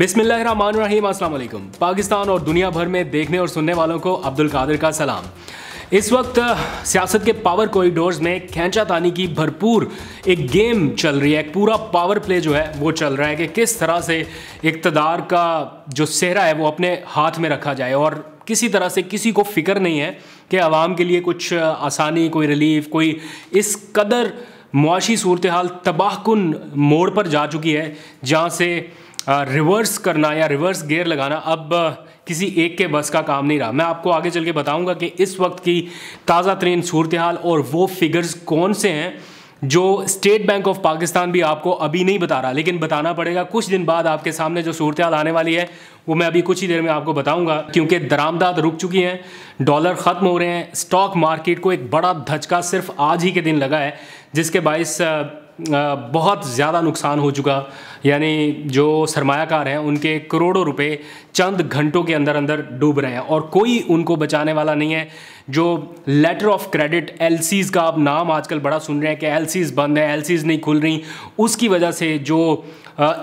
बिस्मिल्लाहिर्रहमानिर्रहीम, अस्सलाम वालेकुम। पाकिस्तान और दुनिया भर में देखने और सुनने वालों को अब्दुल कादिर का सलाम। इस वक्त सियासत के पावर कॉरिडोर्स में खींचातानी की भरपूर एक गेम चल रही है, एक पूरा पावर प्ले जो है वो चल रहा है कि किस तरह से इक़्तिदार का जो सेहरा है वो अपने हाथ में रखा जाए और किसी तरह से किसी को फ़िक्र नहीं है कि आवाम के लिए कुछ आसानी, कोई रिलीफ, कोई इस कदर मुआशी सूरत हाल तबाहकुन मोड़ पर जा चुकी है जहाँ से रिवर्स करना या रिवर्स गियर लगाना अब किसी एक के बस का काम नहीं रहा। मैं आपको आगे चल के बताऊंगा कि इस वक्त की ताज़ा तरीन सूरत हाल और वो फिगर्स कौन से हैं जो स्टेट बैंक ऑफ पाकिस्तान भी आपको अभी नहीं बता रहा, लेकिन बताना पड़ेगा। कुछ दिन बाद आपके सामने जो सूरत हाल आने वाली है वो मैं अभी कुछ ही देर में आपको बताऊंगा, क्योंकि दरामदात रुक चुकी हैं, डॉलर ख़त्म हो रहे हैं, स्टॉक मार्केट को एक बड़ा धचका सिर्फ आज ही के दिन लगा है जिसके बायस बहुत ज़्यादा नुकसान हो चुका। यानी जो सरमायाकार हैं उनके करोड़ों रुपए चंद घंटों के अंदर अंदर डूब रहे हैं और कोई उनको बचाने वाला नहीं है। जो लेटर ऑफ क्रेडिट एलसीज़ का आप नाम आजकल बड़ा सुन रहे हैं कि एलसीज़ बंद है, एलसीज़ नहीं खुल रही, उसकी वजह से जो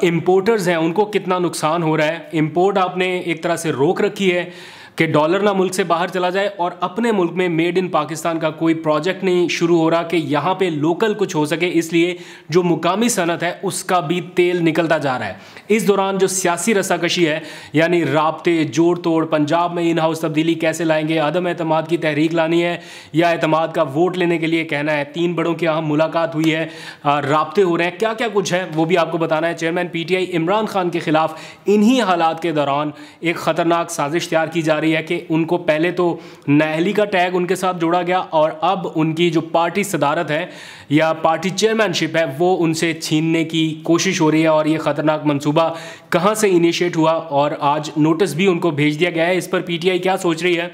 इम्पोर्टर्स हैं उनको कितना नुकसान हो रहा है। इम्पोर्ट आपने एक तरह से रोक रखी है कि डॉलर ना मुल्क से बाहर चला जाए और अपने मुल्क में मेड इन पाकिस्तान का कोई प्रोजेक्ट नहीं शुरू हो रहा कि यहाँ पे लोकल कुछ हो सके, इसलिए जो मुकामी सनत है उसका भी तेल निकलता जा रहा है। इस दौरान जो सियासी रस्साकशी है, यानी राब्ते, जोड़ तोड़, पंजाब में इन हाउस तब्दीली कैसे लाएंगे, अदम एतमाद की तहरीक लानी है या एतमाद का वोट लेने के लिए कहना है, 3 बड़ों की अहम मुलाकात हुई है, राब्ते हो रहे हैं, क्या क्या कुछ है वो भी आपको बताना है। चेयरमैन PTI इमरान खान के खिलाफ इन्हीं हालात के दौरान एक ख़तरनाक साजिश तैयार की जा रही है कि उनको पहले तो नाअहली का टैग उनके साथ जोड़ा गया और अब उनकी जो पार्टी सदारत है या पार्टी चेयरमैनशिप है वो उनसे छीनने की कोशिश हो रही है। और ये ख़तरनाक मंसूबा कहां से इनिशिएट हुआ और आज नोटिस भी उनको भेज दिया गया है। इस पर PTI क्या सोच रही है,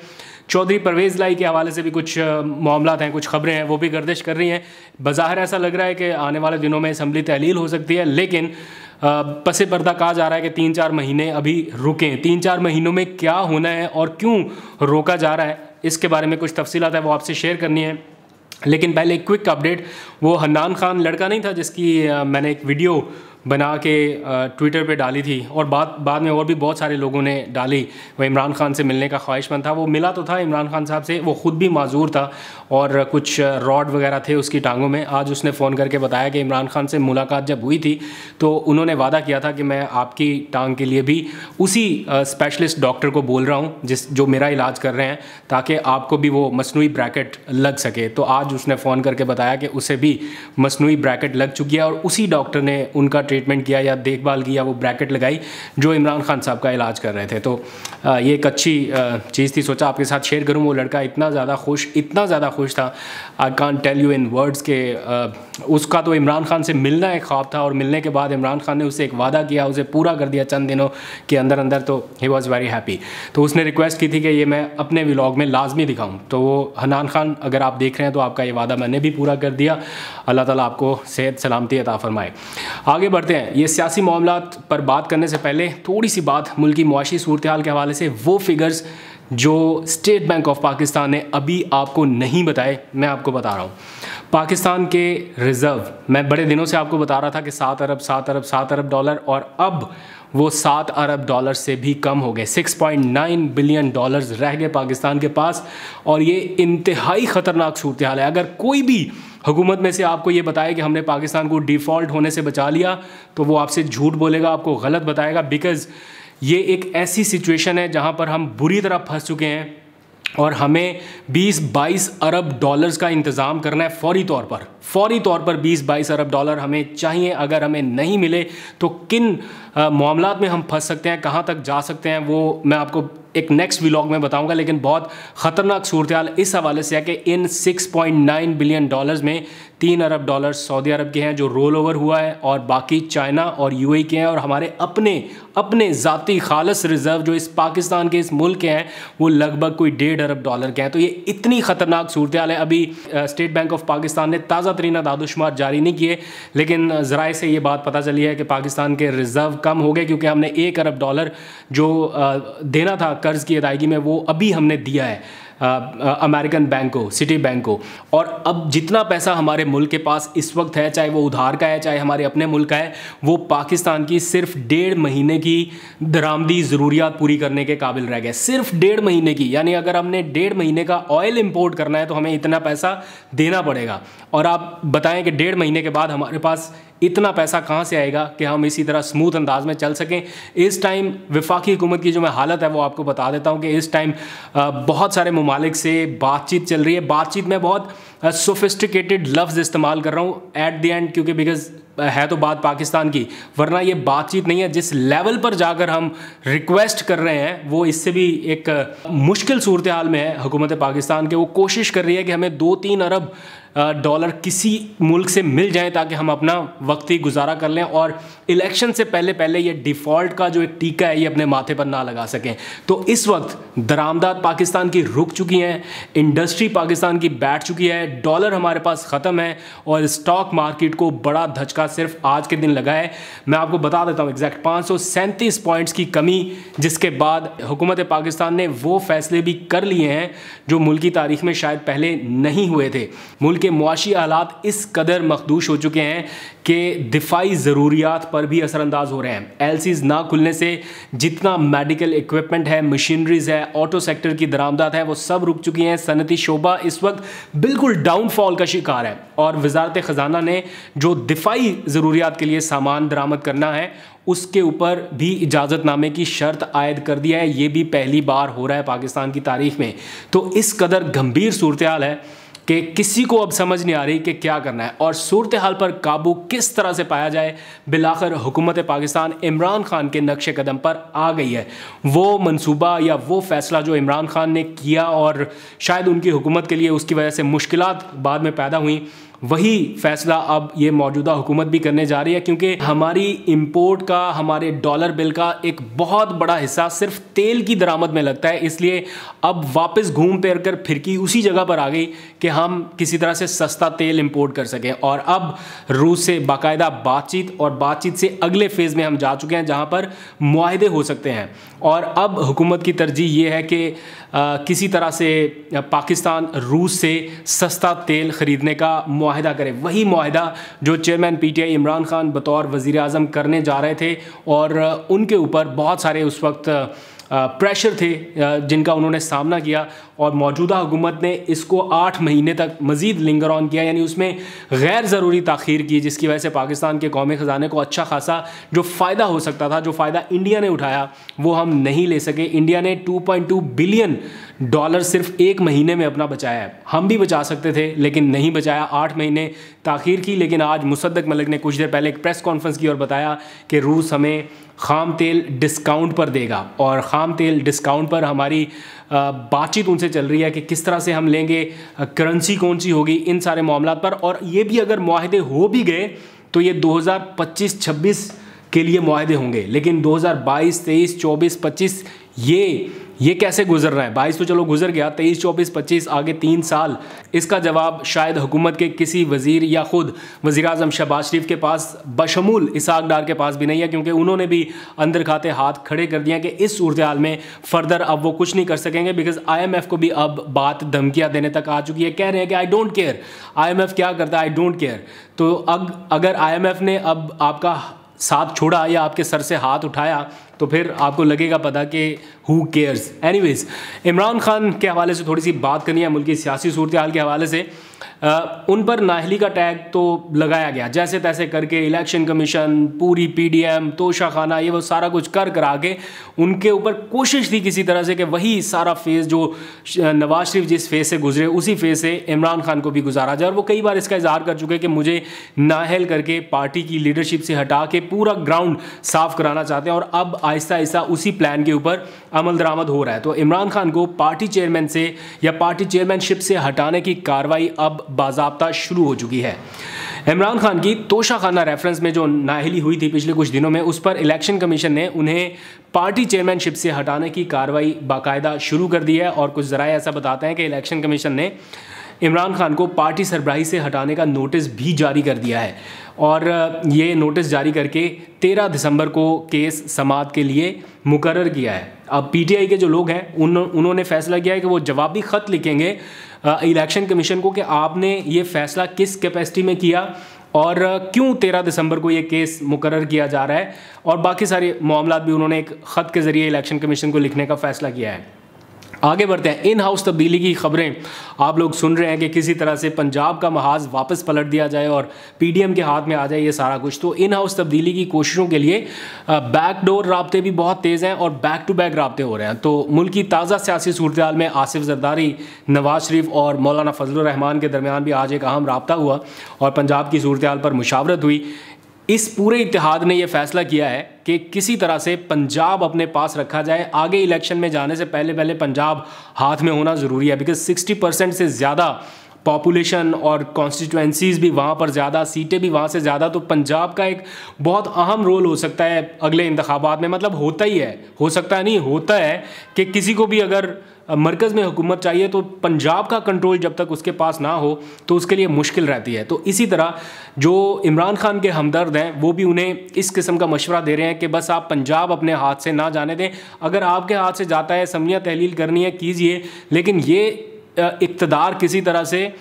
चौधरी परवेज़ लाई के हवाले से भी कुछ मामलात हैं, कुछ खबरें हैं, वो भी गर्दिश कर रही हैं। बज़ाहिर ऐसा लग रहा है कि आने वाले दिनों में असम्बली तहलील हो सकती है, लेकिन पसे पर्दा कहा जा रहा है कि 3-4 महीने अभी रुकें। 3-4 महीनों में क्या होना है और क्यों रोका जा रहा है, इसके बारे में कुछ तफसीलात है वो आपसे शेयर करनी है। लेकिन पहले एक क्विक अपडेट, वो हन्नान खान लड़का नहीं था जिसकी मैंने एक वीडियो बना के ट्विटर पे डाली थी और बाद में और भी बहुत सारे लोगों ने डाली। वह इमरान खान से मिलने का ख्वाहिशमंद था, वो मिला तो था इमरान खान साहब से, वो ख़ुद भी माजूर था और कुछ रॉड वगैरह थे उसकी टांगों में। आज उसने फ़ोन करके बताया कि इमरान खान से मुलाकात जब हुई थी तो उन्होंने वादा किया था कि मैं आपकी टांग के लिए भी उसी स्पेशलिस्ट डॉक्टर को बोल रहा हूँ जो मेरा इलाज कर रहे हैं, ताकि आपको भी वो मसनूई ब्रैकेट लग सके। तो आज उसने फ़ोन करके बताया कि उसे भी मसनूई ब्रैकेट लग चुकी है और उसी डॉक्टर ने उनका ट्रीटमेंट किया या देखभाल किया, वो ब्रैकेट लगाई जो इमरान खान साहब का इलाज कर रहे थे। तो ये एक अच्छी चीज़ थी, सोचा आपके साथ शेयर करूं। वो लड़का इतना ज़्यादा खुश था, I can't tell you in words के उसका तो इमरान खान से मिलना एक ख्वाब था और मिलने के बाद इमरान खान ने उससे एक वादा किया, उसे पूरा कर दिया चंद दिनों के अंदर अंदर। तो ही वॉज़ वेरी हैप्पी। तो उसने रिक्वेस्ट की थी कि ये मैं अपने व्लॉग में लाजमी दिखाऊँ। तो वो हन्नान खान, अगर आप देख रहे हैं तो आपका ये वादा मैंने भी पूरा कर दिया। अल्लाह ताला आपको सेहत सलामती अता फरमाए। आगे बढ़ते हैं। ये सियासी मामलात पर बात करने से पहले थोड़ी सी बात मुल्क की मुआशी सूरत हाल के हवाले से, वो फिगर्स जो स्टेट बैंक ऑफ पाकिस्तान ने अभी आपको नहीं बताए, मैं आपको बता रहा हूँ। पाकिस्तान के रिज़र्व, मैं बड़े दिनों से आपको बता रहा था कि 7 अरब डॉलर, और अब वो 7 अरब डॉलर से भी कम हो गए। 6.9 बिलियन डॉलर्स रह गए पाकिस्तान के पास और ये इंतहाई ख़तरनाक सूरत हाल है। अगर कोई भी हुकूमत में से आपको ये बताए कि हमने पाकिस्तान को डिफ़ॉल्ट होने से बचा लिया तो वो आपसे झूठ बोलेगा, आपको गलत बताएगा, बिकॉज़ ये एक ऐसी सिचुएशन है जहाँ पर हम बुरी तरह फंस चुके हैं और हमें 20-22 अरब डॉलर्स का इंतज़ाम करना है फौरी तौर पर 20-22 अरब डॉलर हमें चाहिए। अगर हमें नहीं मिले तो किन मामलात में हम फंस सकते हैं, कहाँ तक जा सकते हैं, वो मैं आपको एक नेक्स्ट व्लॉग में बताऊंगा। लेकिन बहुत ख़तरनाक सूरत हाल इस हवाले से है कि इन 6.9 बिलियन डॉलर्स में 3 अरब डॉलर सऊदी अरब के हैं जो रोल ओवर हुआ है और बाकी चाइना और UAE के हैं और हमारे अपने ज़ाती खालस रिज़र्व जो इस पाकिस्तान के इस मुल्क के हैं वो लगभग कोई 1.5 अरब डॉलर के हैं। तो ये इतनी ख़तरनाक सूरत हाल है। अभी स्टेट बैंक ऑफ पाकिस्तान ने ताज़ा तरीन आदादुशुमार जारी नहीं किए, लेकिन ज़राए से ये बात पता चली है कि पाकिस्तान के रिज़र्व कम हो गए क्योंकि हमने 1 अरब डॉलर जो देना था कर्ज़ की अदायगी में वो अभी हमने दिया है। अमेरिकन बैंक को, सिटी बैंक को। और अब जितना पैसा हमारे मुल्क के पास इस वक्त है, चाहे वो उधार का है चाहे हमारे अपने मुल्क का है, वो पाकिस्तान की सिर्फ 1.5 महीने की दरामदी ज़रूरियात पूरी करने के काबिल रह गए। सिर्फ 1.5 महीने की, यानी अगर हमने 1.5 महीने का ऑयल इंपोर्ट करना है तो हमें इतना पैसा देना पड़ेगा। और आप बताएं कि 1.5 महीने के बाद हमारे पास इतना पैसा कहाँ से आएगा कि हम इसी तरह स्मूथ अंदाज में चल सकें। इस टाइम वफाकी हुकूमत की जो मैं हालत है वो आपको बता देता हूँ कि इस टाइम बहुत सारे ममालिक से बातचीत चल रही है। बातचीत में बहुत सोफिस्टिकेटेड लफ्ज़ इस्तेमाल कर रहा हूँ एट द एंड, क्योंकि बिकॉज है तो बात पाकिस्तान की, वरना ये बातचीत नहीं है। जिस लेवल पर जाकर हम रिक्वेस्ट कर रहे हैं वो इससे भी एक मुश्किल सूरत हाल में है हुकूमत पाकिस्तान के। वो कोशिश कर रही है कि हमें 2-3 अरब डॉलर किसी मुल्क से मिल जाए ताकि हम अपना वक्ती गुजारा कर लें और इलेक्शन से पहले ये डिफ़ॉल्ट का जो एक टीका है ये अपने माथे पर ना लगा सकें। तो इस वक्त दरामदात पाकिस्तान की रुक चुकी हैं, इंडस्ट्री पाकिस्तान की बैठ चुकी है, डॉलर हमारे पास ख़त्म है और स्टॉक मार्केट को बड़ा धचका सिर्फ आज के दिन लगा है। मैं आपको बता देता हूँ एग्जैक्ट 537 पॉइंट्स की कमी, जिसके बाद हुकूमत पाकिस्तान ने वो फैसले भी कर लिए हैं जो मुल्क की तारीख में शायद पहले नहीं हुए थे। मुल्क के मुआशी हालात इस कदर मखदूश हो चुके हैं कि दिफाई ज़रूरियात पर भी असरअंदाज हो रहे हैं। एलसीज ना खुलने से जितना मेडिकल इक्विपमेंट है, मशीनरीज है, ऑटो सेक्टर की दरामदात है, वो सब रुक चुकी हैं। सनती शोबा इस वक्त बिल्कुल डाउनफॉल का शिकार है और वजारत ख़जाना ने जो दिफाई ज़रूरियात के लिए सामान दरामद करना है उसके ऊपर भी इजाज़तनामे की शर्त आयद कर दिया है। ये भी पहली बार हो रहा है पाकिस्तान की तारीख में। तो इस कदर गंभीर सूरत हाल है कि किसी को अब समझ नहीं आ रही कि क्या करना है और सूरत हाल पर काबू किस तरह से पाया जाए। बिलाखिर हुकूमत पाकिस्तान इमरान खान के नक्शे कदम पर आ गई है। वो मंसूबा या वो फैसला जो इमरान खान ने किया और शायद उनकी हुकूमत के लिए उसकी वजह से मुश्किलात बाद में पैदा हुई, वही फैसला अब ये मौजूदा हुकूमत भी करने जा रही है, क्योंकि हमारी इंपोर्ट का, हमारे डॉलर बिल का एक बहुत बड़ा हिस्सा सिर्फ तेल की दरामद में लगता है। इसलिए अब वापस घूम फिर कर फिरकी उसी जगह पर आ गई कि हम किसी तरह से सस्ता तेल इंपोर्ट कर सकें। और अब रूस से बाकायदा बातचीत और बातचीत से अगले फेज़ में हम जा चुके हैं जहाँ पर मुआहदे हो सकते हैं। और अब हुकूमत की तरजीह ये है कि किसी तरह से पाकिस्तान रूस से सस्ता तेल ख़रीदने का मुआहदा करे। वही मुआहदा जो चेयरमैन पीटीआई इमरान खान बतौर वज़ीर आज़म करने जा रहे थे और उनके ऊपर बहुत सारे उस वक्त प्रेशर थे जिनका उन्होंने सामना किया और मौजूदा हुकूमत ने इसको 8 महीने तक मज़ीद लिंगर ऑन किया, यानी उसमें गैर ज़रूरी ताख़ीर की, जिसकी वजह से पाकिस्तान के कौमी ख़जाने को अच्छा खासा जो फ़ायदा हो सकता था, जो फ़ायदा इंडिया ने उठाया वो हम नहीं ले सके। इंडिया ने $2.2 बिलियन सिर्फ 1 महीने में अपना बचाया है। हम भी बचा सकते थे लेकिन नहीं बचाया, 8 महीने ताख़ीर की। लेकिन आज मुसद्दक मलिक ने कुछ देर पहले एक प्रेस कॉन्फ्रेंस की और बताया कि रूस हमें ख़ाम तेल डिस्काउंट पर देगा और ख़ाम तेल डिस्काउंट पर हमारी बातचीत उनसे चल रही है कि किस तरह से हम लेंगे, करेंसी कौन सी होगी, इन सारे मामलों पर। और ये भी अगर मुआहदे हो भी गए तो ये 2025-26 के लिए मुआहदे होंगे, लेकिन 2022, 23, 24, 25 ये कैसे गुजर रहा है। 22 तो चलो गुजर गया, 23, 24, 25 आगे 3 साल। इसका जवाब शायद हुकूमत के किसी वज़ीर या ख़ुद वज़ीर आज़म शहबाज शरीफ के पास बशमूल इसहाक डार के पास भी नहीं है, क्योंकि उन्होंने भी अंदर खाते हाथ खड़े कर दिए कि इस सूरत हाल में फ़र्दर अब वो कुछ नहीं कर सकेंगे। बिकॉज IMF को भी अब बात धमकियाँ देने तक आ चुकी है। कह रहे हैं कि आई डोंट केयर, IMF क्या करता है, आई डोंट केयर। तो अगर IMF ने अब आपका साथ छोड़ा या आपके सर से हाथ उठाया तो फिर आपको लगेगा पता कि who cares. Anyways, Imran Khan के हवाले से थोड़ी सी बात करनी है, मुल्क की सियासी सूरत हाल के हवाले से। उन पर नाअहली का टैग तो लगाया गया, जैसे तैसे करके इलेक्शन कमीशन, पूरी PDM, तोशाखाना, ये वो सारा कुछ कर करा के उनके ऊपर कोशिश थी किसी तरह से कि वही सारा फेज़ जो नवाज शरीफ जिस फेज़ से गुजरे उसी फेज़ से इमरान खान को भी गुजारा जाए। और वो कई बार इसका इजहार कर चुके कि मुझे नाअहल करके पार्टी की लीडरशिप से हटा के पूरा ग्राउंड साफ़ कराना चाहते हैं और अब आहिस्ता आहिस्ता उसी प्लान के ऊपर अमल दरामद हो रहा है। तो इमरान खान को पार्टी चेयरमैन से या पार्टी चेयरमैनशिप से हटाने की कार्रवाई अब बाज़ाब्ता शुरू हो चुकी है। इमरान खान की तोशाखाना रेफरेंस में जो नाअहली हुई थी पिछले कुछ दिनों में, उस पर इलेक्शन कमीशन ने उन्हें पार्टी चेयरमैनशिप से हटाने की कार्रवाई बाकायदा शुरू कर दी है। और कुछ ज़राए ऐसा बताते हैं कि इलेक्शन कमीशन ने इमरान खान को पार्टी सरबराही से हटाने का नोटिस भी जारी कर दिया है और ये नोटिस जारी करके 13 दिसंबर को केस समाअत के लिए मुकर्रर किया है। अब पीटीआई के जो लोग हैं उन्होंने फैसला किया है कि वो जवाबी ख़त लिखेंगे इलेक्शन कमीशन को कि आपने ये फ़ैसला किस कैपेसिटी में किया और क्यों 13 दिसंबर को ये केस मुकर्रर किया जा रहा है, और बाकी सारे मामला भी उन्होंने एक ख़त के ज़रिए इलेक्शन कमीशन को लिखने का फ़ैसला किया है। आगे बढ़ते हैं। इन हाउस तब्दीली की खबरें आप लोग सुन रहे हैं कि किसी तरह से पंजाब का महाज वापस पलट दिया जाए और पीडीएम के हाथ में आ जाए ये सारा कुछ। तो इन हाउस तब्दीली की कोशिशों के लिए बैकडोर राब्ते भी बहुत तेज़ हैं और बैक टू बैक राब्ते हो रहे हैं। तो मुल्क की ताज़ा सियासी सूरत हाल में आसिफ जरदारी, नवाज शरीफ और मौलाना फजलुर रहमान के दरमियान भी आज एक अहम राब्ता हुआ और पंजाब की सूरत हाल पर मुशावरत हुई। इस पूरे इत्तेहाद ने यह फैसला किया है कि किसी तरह से पंजाब अपने पास रखा जाए। आगे इलेक्शन में जाने से पहले पंजाब हाथ में होना ज़रूरी है, बिकॉज 60% से ज़्यादा पॉपुलेशन और कॉन्स्टिट्यूएंसीज़ भी वहाँ पर ज़्यादा, सीटें भी वहाँ से ज़्यादा। तो पंजाब का एक बहुत अहम रोल हो सकता है अगले इंतखाबात में। मतलब होता ही है, हो सकता है नहीं, होता है कि किसी को भी अगर मरकज़ में हुकूमत चाहिए तो पंजाब का कंट्रोल जब तक उसके पास ना हो तो उसके लिए मुश्किल रहती है। तो इसी तरह जो इमरान खान के हमदर्द हैं वो भी उन्हें इस किस्म का मशवरा दे रहे हैं कि बस आप पंजाब अपने हाथ से ना जाने दें। अगर आपके हाथ से जाता है, असम्बलियाँ तहलील करनी है कीजिए, लेकिन ये इक़्तिदार किसी तरह से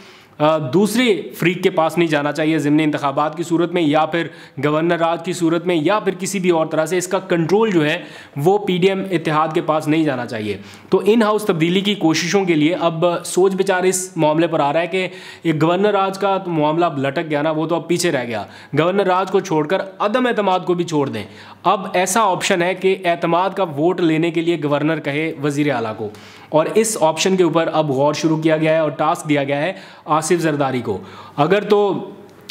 दूसरे फ्रीक के पास नहीं जाना चाहिए ज़िमनी इंतखाबात की सूरत में, या फिर गवर्नर राज की सूरत में, या फिर किसी भी और तरह से इसका कंट्रोल जो है वो पीडीएम इत्तेहाद के पास नहीं जाना चाहिए। तो इन हाउस तब्दीली की कोशिशों के लिए अब सोच विचार इस मामले पर आ रहा है कि ये गवर्नर राज का तो मामला अब लटक गया ना, वो तो अब पीछे रह गया। गवर्नर राज को छोड़कर अदम एतमाद को भी छोड़ दें। अब ऐसा ऑप्शन है कि एतमाद का वोट लेने के लिए गवर्नर कहे वज़ीर आला को, और इस ऑप्शन के ऊपर अब गौर शुरू किया गया है और टास्क दिया गया है आसिफ जरदारी को। अगर तो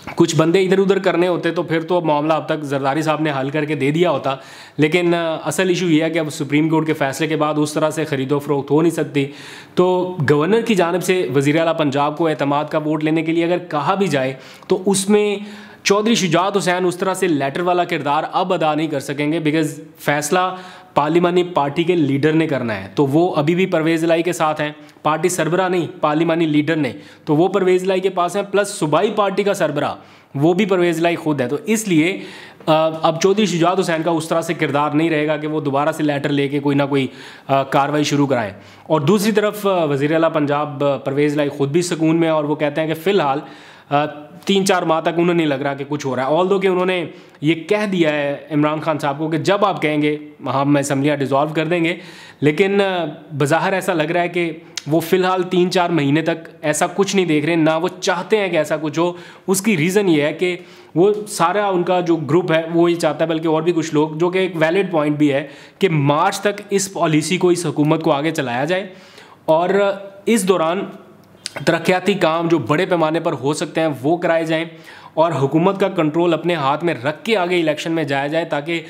कुछ बंदे इधर उधर करने होते तो फिर तो मामला अब तक जरदारी साहब ने हल करके दे दिया होता, लेकिन असल इशू ये है कि अब सुप्रीम कोर्ट के फैसले के बाद उस तरह से ख़रीदो फरोख्त हो नहीं सकती। तो गवर्नर की जानिब से वज़ीर आला पंजाब को एतमाद का वोट लेने के लिए अगर कहा भी जाए तो उसमें चौधरी शुजात हुसैन उस तरह से लेटर वाला किरदार अब अदा नहीं कर सकेंगे, बिकॉज़ फ़ैसला पार्लिमानी पार्टी के लीडर ने करना है। तो वो अभी भी परवेज़ इलाही के साथ हैं, पार्टी सरबरा नहीं, पार्लिमानी लीडर ने, तो वो परवेज़ इलाही के पास हैं, प्लस सूबाई पार्टी का सरबरा वो भी परवेज़ इलाही खुद है। तो इसलिए अब चौधरी शुजात हुसैन का उस तरह से किरदार नहीं रहेगा कि वो दोबारा से लेटर लेके कोई ना कोई कार्रवाई शुरू कराएं। और दूसरी तरफ वज़ीर आला पंजाब परवेज़ इलाही खुद भी सुकून में, और वो कहते हैं कि फ़िलहाल 3-4 माह तक उन्हें नहीं लग रहा कि कुछ हो रहा है। ऑल्दो कि उन्होंने ये कह दिया है इमरान खान साहब को कि जब आप कहेंगे हम असम्बलियाँ डिज़ोल्व कर देंगे, लेकिन बज़ाहिर ऐसा लग रहा है कि वो फ़िलहाल 3-4 महीने तक ऐसा कुछ नहीं देख रहे, ना वो चाहते हैं कि ऐसा कुछ हो। उसकी रीज़न ये है कि वो सारा उनका जो ग्रुप है वो ये चाहता है, बल्कि और भी कुछ लोग, जो कि एक वैलिड पॉइंट भी है कि मार्च तक इस पॉलिसी को, इस हुकूमत को आगे चलाया जाए, और इस दौरान तरक्याती काम जो बड़े पैमाने पर हो सकते हैं वो कराए जाएं, और हुकूमत का कंट्रोल अपने हाथ में रख के आगे इलेक्शन में जाया जाए, ताकि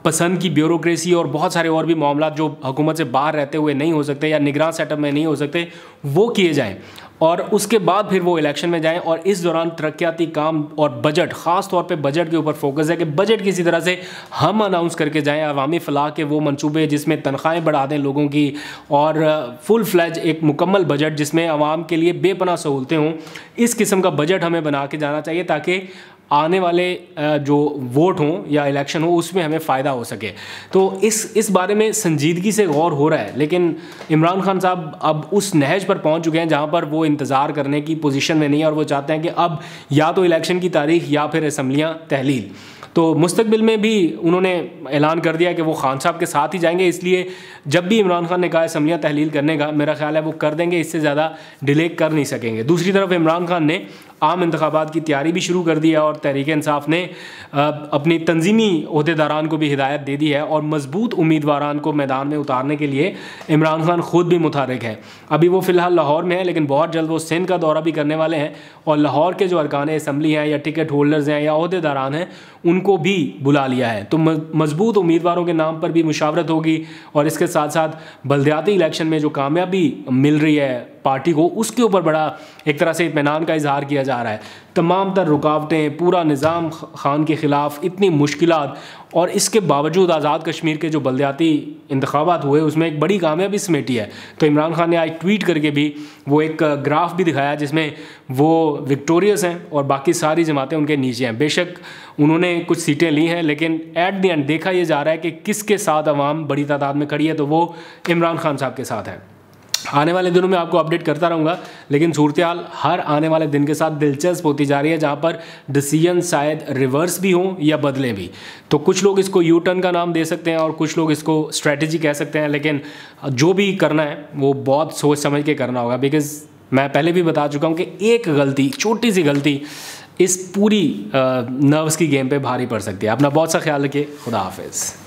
पसंद की ब्यूरोक्रेसी और बहुत सारे और भी मामला जो हुकूमत से बाहर रहते हुए नहीं हो सकते या निगरान सेटअप में नहीं हो सकते वो किए जाएं, और उसके बाद फिर वो इलेक्शन में जाएं। और इस दौरान तरक्याती काम और बजट, ख़ास तौर पे बजट के ऊपर फोकस है कि बजट किसी तरह से हम अनाउंस करके जाएं, अवामी फलाह के वो मंसूबे जिसमें तनख्वाहें बढ़ा दें लोगों की, और फुल फ्लैज एक मुकम्मल बजट जिसमें आवाम के लिए बेपनाह सहूलतें हों। इस किस्म का बजट हमें बना के जाना चाहिए ताकि आने वाले जो वोट हों या इलेक्शन हो उसमें हमें फ़ायदा हो सके। तो इस बारे में संजीदगी से गौर हो रहा है, लेकिन इमरान खान साहब अब उस नहज पर पहुंच चुके हैं जहां पर वो इंतज़ार करने की पोजीशन में नहीं है, और वो चाहते हैं कि अब या तो इलेक्शन की तारीख या फिर असम्बलियाँ तहलील। तो मुस्तकबिल में भी उन्होंने ऐलान कर दिया कि वो खान साहब के साथ ही जाएंगे, इसलिए जब भी इमरान खान ने कहा असम्बलियाँ तहलील करने का, मेरा ख्याल है वो कर देंगे, इससे ज़्यादा डिले कर नहीं सकेंगे। दूसरी तरफ इमरान खान ने आम इंतखाबात की तैयारी भी शुरू कर दी है, और तहरीक इंसाफ ने अपनी तंजीमी ओहदेदारान को भी हिदायत दे दी है, और मजबूत उम्मीदवारान को मैदान में उतारने के लिए इमरान खान खुद भी मुतहरिक है। अभी वो फ़िलहाल लाहौर में है, लेकिन बहुत जल्द वो सिंध का दौरा भी करने वाले हैं, और लाहौर के जो अरकान असम्बली हैं या टिकट होल्डर्स हैं या ओहदेदारान हैं उनको भी बुला लिया है। तो मजबूत उम्मीदवारों के नाम पर भी मुशावरत होगी, और इसके साथ साथ बल्दियाती इलेक्शन में जो कामयाबी मिल रही है पार्टी को, उसके ऊपर बड़ा एक तरह से इत्मीनान का इजहार किया जा रहा है। तमाम तर रुकावटें, पूरा निज़ाम खान के ख़िलाफ़, इतनी मुश्किलात, और इसके बावजूद आज़ाद कश्मीर के जो बलदियाती इंतखाबात हुए उसमें एक बड़ी कामयाबी समेटी है। तो इमरान खान ने आज ट्वीट करके भी वो एक ग्राफ भी दिखाया जिसमें वो विक्टोरियस हैं और बाकी सारी जमातें उनके नीचे हैं। बेशक उन्होंने कुछ सीटें ली हैं, लेकिन एट द एंड देखा ये जा रहा है कि किसके साथ अवाम बड़ी तादाद में खड़ी है, तो वो इमरान खान साहब के साथ है। आने वाले दिनों में आपको अपडेट करता रहूँगा, लेकिन सूरत हाल हर आने वाले दिन के साथ दिलचस्प होती जा रही है, जहाँ पर डिसीजन शायद रिवर्स भी हों या बदले भी। तो कुछ लोग इसको यू टर्न का नाम दे सकते हैं और कुछ लोग इसको स्ट्रेटजी कह सकते हैं, लेकिन जो भी करना है वो बहुत सोच समझ के करना होगा। बिकॉज़ मैं पहले भी बता चुका हूँ कि एक गलती, छोटी सी गलती इस पूरी नर्व्स की गेम पे भारी पड़ सकती है। अपना बहुत सा ख्याल रखिए। खुदा हाफिज़।